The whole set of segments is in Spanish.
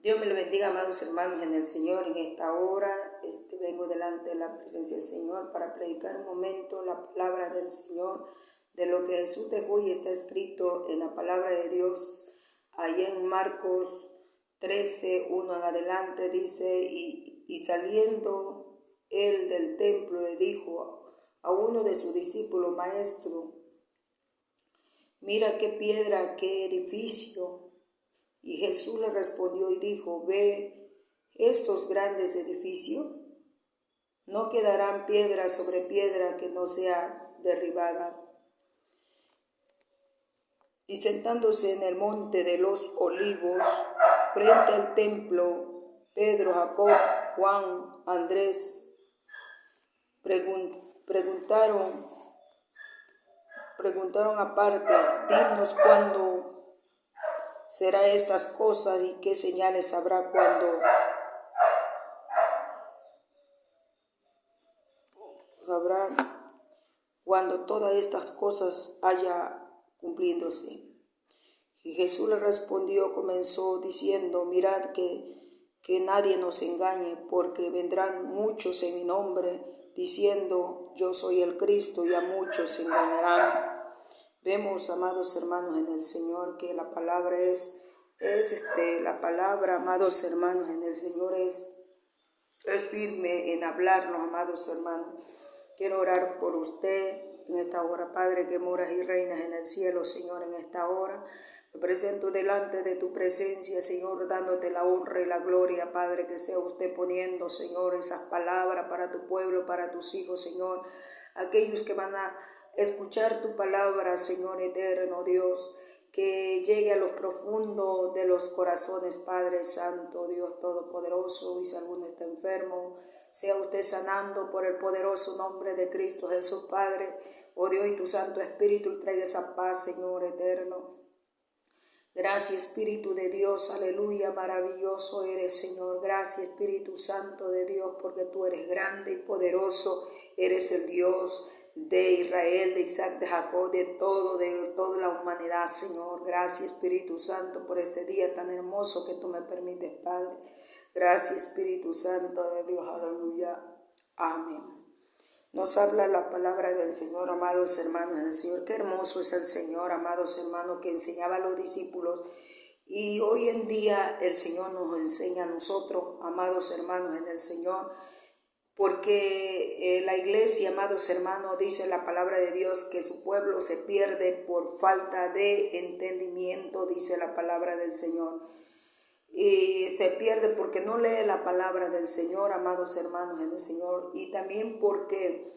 Dios me lo bendiga, amados hermanos en el Señor. En esta hora vengo delante de la presencia del Señor para predicar un momento la palabra del Señor, de lo que Jesús dejó y está escrito en la palabra de Dios. Allí en Marcos 13, 1 en adelante dice, y saliendo él del templo le dijo a uno de sus discípulos: Maestro, mira qué piedra, qué edificio. Y Jesús le respondió y dijo: Ve estos grandes edificios, no quedarán piedra sobre piedra que no sea derribada. Y sentándose en el monte de los Olivos, frente al templo, Pedro, Jacob, Juan, Andrés preguntaron aparte: Dinos cuándo será estas cosas y qué señales habrá cuando todas estas cosas haya cumpliéndose. Y Jesús le respondió, comenzó diciendo: Mirad que nadie nos engañe, porque vendrán muchos en mi nombre, diciendo: Yo soy el Cristo, y a muchos se engañarán. Vemos, amados hermanos en el Señor, que la palabra la palabra, amados hermanos en el Señor, es firme en hablarnos, amados hermanos. Quiero orar por usted en esta hora, Padre, que moras y reinas en el cielo. Señor, en esta hora me presento delante de tu presencia, Señor, dándote la honra y la gloria, Padre, que sea usted poniendo, Señor, esas palabras para tu pueblo, para tus hijos, Señor, aquellos que van a escuchar tu palabra, Señor eterno Dios, que llegue a los profundos de los corazones, Padre Santo, Dios Todopoderoso. Y si alguno está enfermo, sea usted sanando por el poderoso nombre de Cristo Jesús, Padre. Oh Dios, y tu Santo Espíritu traiga esa paz, Señor eterno. Gracias, Espíritu de Dios, aleluya, maravilloso eres, Señor. Gracias, Espíritu Santo de Dios, porque tú eres grande y poderoso. Eres el Dios de Israel, de Isaac, de Jacob, de toda la humanidad, Señor. Gracias, Espíritu Santo, por este día tan hermoso que tú me permites, Padre. Gracias, Espíritu Santo de Dios, aleluya, amén. Nos habla la palabra del Señor, amados hermanos en el Señor. Qué hermoso es el Señor, amados hermanos, que enseñaba a los discípulos. Y hoy en día el Señor nos enseña a nosotros, amados hermanos en el Señor, porque la iglesia, amados hermanos, dice la palabra de Dios que su pueblo se pierde por falta de entendimiento, dice la palabra del Señor. Y se pierde porque no lee la palabra del Señor, amados hermanos en el Señor, y también porque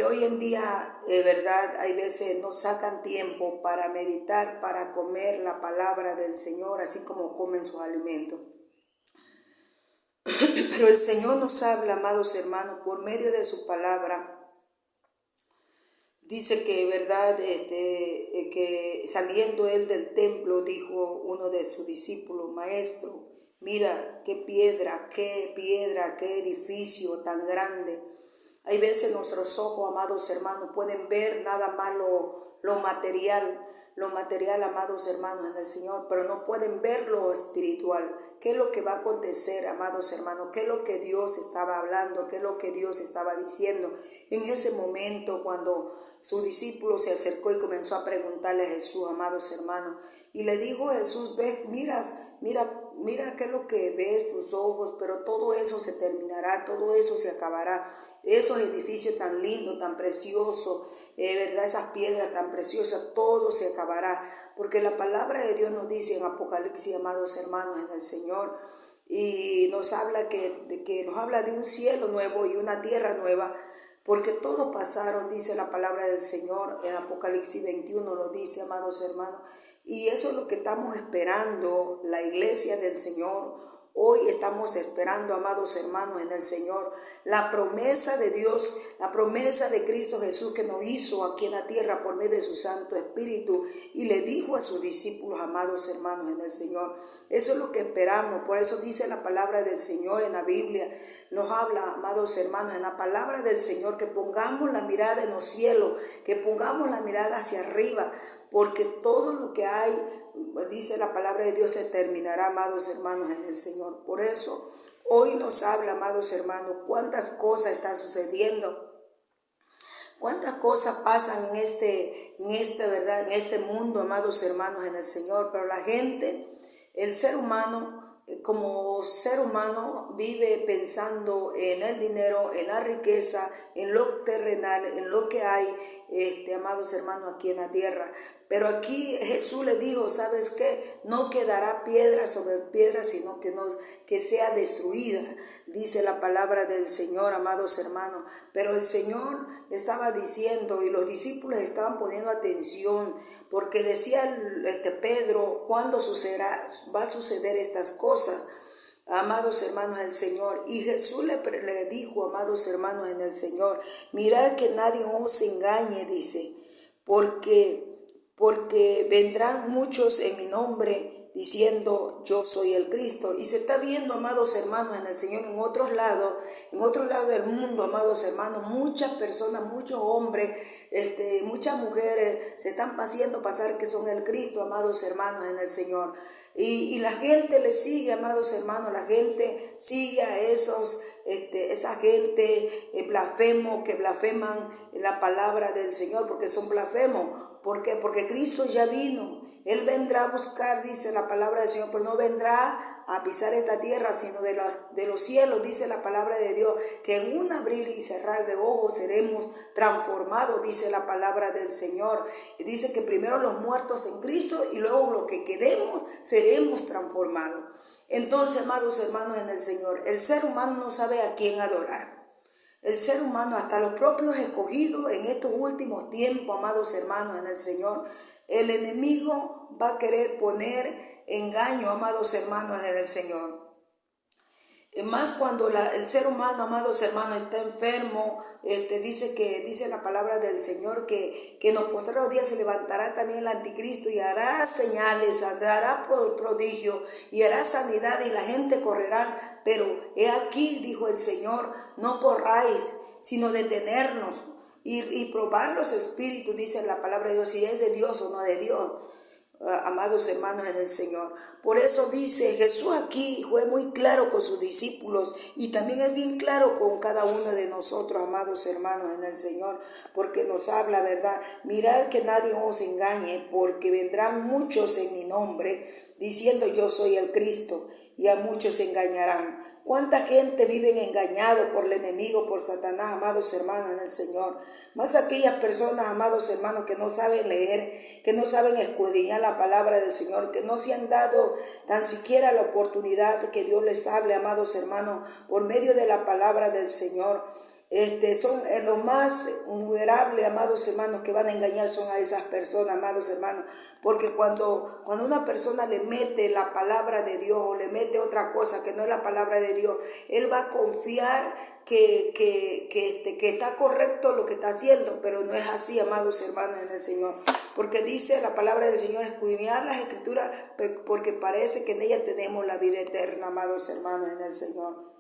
hoy en día, de verdad, hay veces no sacan tiempo para meditar, para comer la palabra del Señor, así como comen sus alimentos. Pero el Señor nos habla, amados hermanos, por medio de su palabra. Dice que, verdad, que saliendo él del templo, dijo uno de sus discípulos: Maestro, mira qué piedra, qué edificio tan grande. Hay veces nuestros ojos, amados hermanos, pueden ver nada más lo material, amados hermanos en el Señor, pero no pueden ver lo espiritual. ¿Qué es lo que va a acontecer, amados hermanos? ¿Qué es lo que Dios estaba hablando? ¿Qué es lo que Dios estaba diciendo? En ese momento, cuando su discípulo se acercó y comenzó a preguntarle a Jesús, amados hermanos, y le dijo Jesús: ve, mira qué es lo que ves tus ojos, pero todo eso se terminará, todo eso se acabará. Esos edificios tan lindos, tan preciosos, verdad, esas piedras tan preciosas, todo se acabará, porque la palabra de Dios nos dice en Apocalipsis, amados hermanos en el Señor, y nos habla nos habla de un cielo nuevo y una tierra nueva, porque todos pasaron, dice la palabra del Señor, en Apocalipsis 21 lo dice, amados hermanos, y eso es lo que estamos esperando, la iglesia del Señor. Hoy estamos esperando, amados hermanos en el Señor, la promesa de Dios, la promesa de Cristo Jesús, que nos hizo aquí en la tierra por medio de su Santo Espíritu, y le dijo a sus discípulos, amados hermanos en el Señor. Eso es lo que esperamos. Por eso dice la palabra del Señor en la Biblia, nos habla, amados hermanos, en la palabra del Señor, que pongamos la mirada en los cielos, que pongamos la mirada hacia arriba, porque todo lo que hay, dice la palabra de Dios, se terminará, amados hermanos, en el Señor. Por eso hoy nos habla, amados hermanos, cuántas cosas están sucediendo. Cuántas cosas pasan en ¿verdad? En este mundo, amados hermanos, en el Señor. Pero la gente, el ser humano, como ser humano, vive pensando en el dinero, en la riqueza, en lo terrenal, en lo que hay, amados hermanos, aquí en la tierra. Pero aquí Jesús le dijo, ¿sabes qué? No quedará piedra sobre piedra, sino que sea destruida, dice la palabra del Señor, amados hermanos. Pero el Señor le estaba diciendo, y los discípulos estaban poniendo atención, porque decía Pedro, ¿cuándo va a suceder estas cosas? Amados hermanos, el Señor. Y Jesús le dijo, amados hermanos, en el Señor, mirad que nadie os engañe, dice, porque vendrán muchos en mi nombre diciendo yo soy el Cristo. Y se está viendo, amados hermanos, en el Señor, en otros lados del mundo, amados hermanos, muchas personas, muchos hombres, muchas mujeres se están haciendo pasar que son el Cristo, amados hermanos, en el Señor. Y la gente le sigue, amados hermanos, la gente sigue a esa gente blasfemo, que blasfeman la palabra del Señor, porque son blasfemos. ¿Por qué? Porque Cristo ya vino. Él vendrá a buscar, dice la palabra del Señor, pero no vendrá a pisar esta tierra, sino de los cielos, dice la palabra de Dios, que en un abrir y cerrar de ojos seremos transformados, dice la palabra del Señor. Y dice que primero los muertos en Cristo y luego los que quedemos seremos transformados. Entonces, amados hermanos en el Señor, el ser humano no sabe a quién adorar. El ser humano, hasta los propios escogidos en estos últimos tiempos, amados hermanos, en el Señor, el enemigo va a querer poner engaño, amados hermanos, en el Señor. Más cuando el ser humano, amados hermanos, está enfermo, dice la palabra del Señor que en los postreros días se levantará también el anticristo y hará señales, hará prodigio y hará sanidad y la gente correrá. Pero he aquí, dijo el Señor, no corráis, sino detenernos y probar los espíritus, dice la palabra de Dios, si es de Dios o no de Dios. Amados hermanos en el Señor. Por eso dice Jesús aquí, fue muy claro con sus discípulos y también es bien claro con cada uno de nosotros, amados hermanos en el Señor, porque nos habla, ¿verdad? Mirad que nadie os engañe, porque vendrán muchos en mi nombre diciendo yo soy el Cristo, y a muchos se engañarán. ¿Cuánta gente vive engañado por el enemigo, por Satanás, amados hermanos en el Señor? Más aquellas personas, amados hermanos, que no saben leer, que no saben escudriñar la palabra del Señor, que no se han dado tan siquiera la oportunidad de que Dios les hable, amados hermanos, por medio de la palabra del Señor. Son los más vulnerables, amados hermanos, que van a engañar son a esas personas, amados hermanos, porque cuando una persona le mete la palabra de Dios o le mete otra cosa que no es la palabra de Dios, él va a confiar que está correcto lo que está haciendo, pero no es así, amados hermanos en el Señor, porque dice la palabra del Señor, escudriñar las escrituras, porque parece que en ellas tenemos la vida eterna, amados hermanos en el Señor.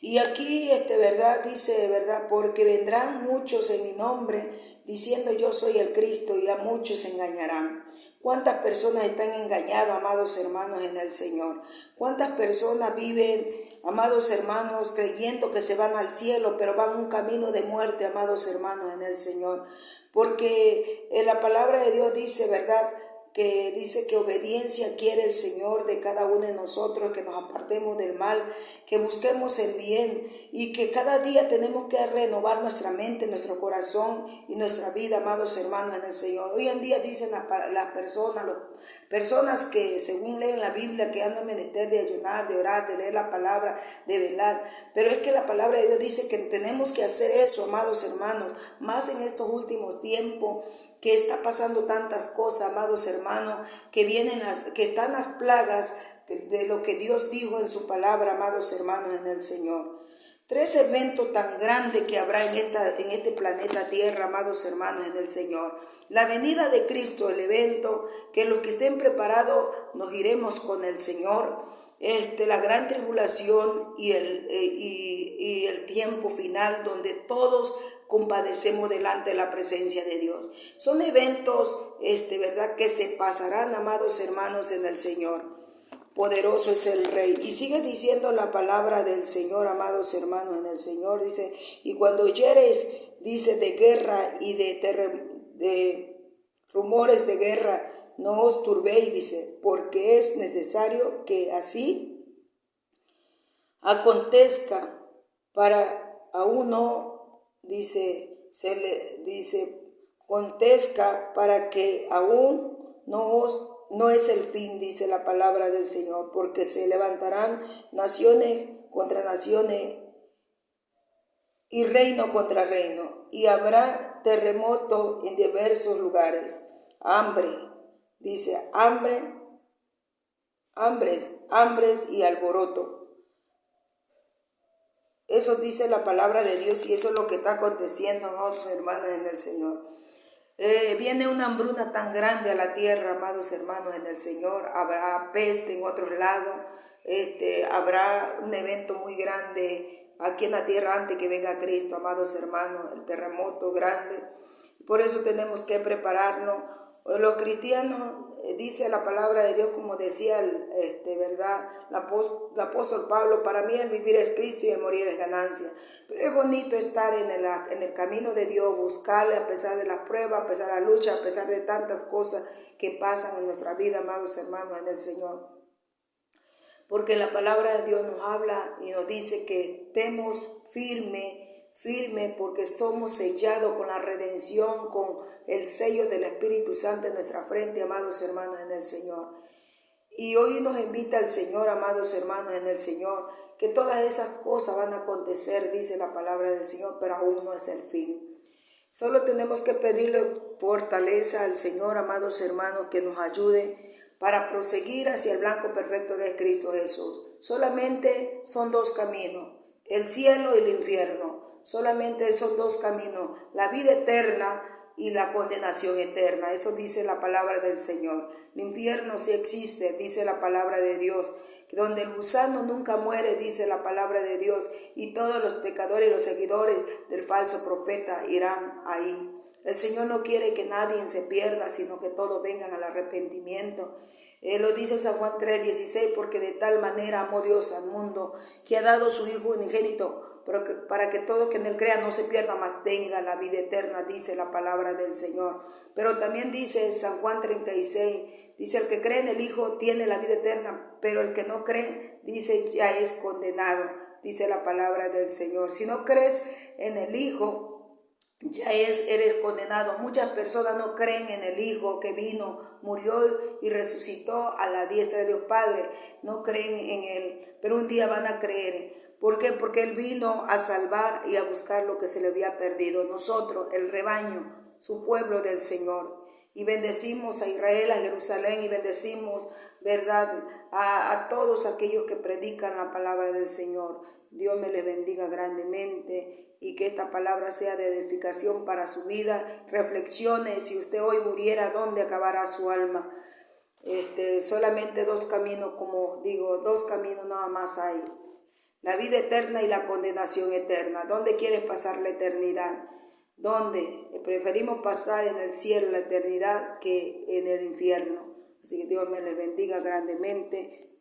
Y aquí, ¿verdad? Dice, ¿verdad? Porque vendrán muchos en mi nombre diciendo yo soy el Cristo y a muchos se engañarán. ¿Cuántas personas están engañadas, amados hermanos, en el Señor? ¿Cuántas personas viven, amados hermanos, creyendo que se van al cielo, pero van un camino de muerte, amados hermanos, en el Señor? Porque en la palabra de Dios dice, ¿verdad?, que dice que obediencia quiere el Señor de cada uno de nosotros, que nos apartemos del mal, que busquemos el bien y que cada día tenemos que renovar nuestra mente, nuestro corazón y nuestra vida, amados hermanos en el Señor. Hoy en día dicen las personas que según leen la Biblia que andan menester de ayunar, de orar, de leer la palabra, de velar, pero es que la palabra de Dios dice que tenemos que hacer eso, amados hermanos, más en estos últimos tiempos, que está pasando tantas cosas, amados hermanos, que están las plagas de lo que Dios dijo en su palabra, amados hermanos en el Señor. 3 eventos tan grandes que habrá en este planeta Tierra, amados hermanos en el Señor. La venida de Cristo, el evento, que los que estén preparados nos iremos con el Señor. La gran tribulación y el tiempo final donde todos compadecemos delante de la presencia de Dios. Son eventos, ¿verdad?, que se pasarán, amados hermanos, en el Señor. Poderoso es el Rey. Y sigue diciendo la palabra del Señor, amados hermanos, en el Señor. Dice, y cuando oyeres, dice, de guerra y de rumores de guerra, no os turbéis, dice, porque es necesario que así acontezca, para aún no, dice, acontezca para que aún no es el fin, dice la palabra del Señor, porque se levantarán naciones contra naciones y reino contra reino, y habrá terremoto en diversos lugares, hambre, dice, hambres y alboroto. Eso dice la palabra de Dios y eso es lo que está aconteciendo, amados hermanos, en el Señor. Viene una hambruna tan grande a la tierra, amados hermanos, en el Señor. Habrá peste en otros lados, habrá un evento muy grande aquí en la tierra antes que venga Cristo, amados hermanos, el terremoto grande. Por eso tenemos que prepararnos. Los cristianos, dice la palabra de Dios, como decía ¿verdad?, el apóstol Pablo, para mí el vivir es Cristo y el morir es ganancia. Pero es bonito estar en el camino de Dios, buscarle a pesar de las pruebas, a pesar de la lucha, a pesar de tantas cosas que pasan en nuestra vida, amados hermanos, en el Señor. Porque la palabra de Dios nos habla y nos dice que estemos firme, porque somos sellados con la redención, con el sello del Espíritu Santo en nuestra frente, amados hermanos, en el Señor. Y hoy nos invita el Señor, amados hermanos, en el Señor, que todas esas cosas van a acontecer, dice la palabra del Señor, pero aún no es el fin. Solo tenemos que pedirle fortaleza al Señor, amados hermanos, que nos ayude para proseguir hacia el blanco perfecto que es Cristo Jesús. Solamente son dos caminos, el cielo y el infierno. Solamente son dos caminos, la vida eterna y la condenación eterna. Eso dice la palabra del Señor. El infierno sí existe, dice la palabra de Dios, donde el gusano nunca muere, dice la palabra de Dios, y todos los pecadores y los seguidores del falso profeta irán ahí. El Señor no quiere que nadie se pierda, sino que todos vengan al arrepentimiento. Lo dice San Juan 3:16, porque de tal manera amó Dios al mundo, que ha dado su Hijo unigénito, para que todo que en él crea no se pierda, mas tenga la vida eterna, dice la palabra del Señor. Pero también dice San Juan 36, dice, el que cree en el Hijo tiene la vida eterna, pero el que no cree, dice, ya es condenado, dice la palabra del Señor. Si no crees en el Hijo, ya eres condenado. Muchas personas no creen en el Hijo que vino, murió y resucitó a la diestra de Dios Padre. No creen en Él, pero un día van a creer. ¿Por qué? Porque Él vino a salvar y a buscar lo que se le había perdido. Nosotros, el rebaño, su pueblo del Señor. Y bendecimos a Israel, a Jerusalén, y bendecimos, ¿verdad?, a todos aquellos que predican la palabra del Señor. Dios me les bendiga grandemente y que esta palabra sea de edificación para su vida. Reflexione, si usted hoy muriera, ¿dónde acabará su alma? Solamente dos caminos, como digo, dos caminos nada más hay. La vida eterna y la condenación eterna. ¿Dónde quieres pasar la eternidad? ¿Dónde? Preferimos pasar en el cielo la eternidad que en el infierno. Así que Dios me les bendiga grandemente.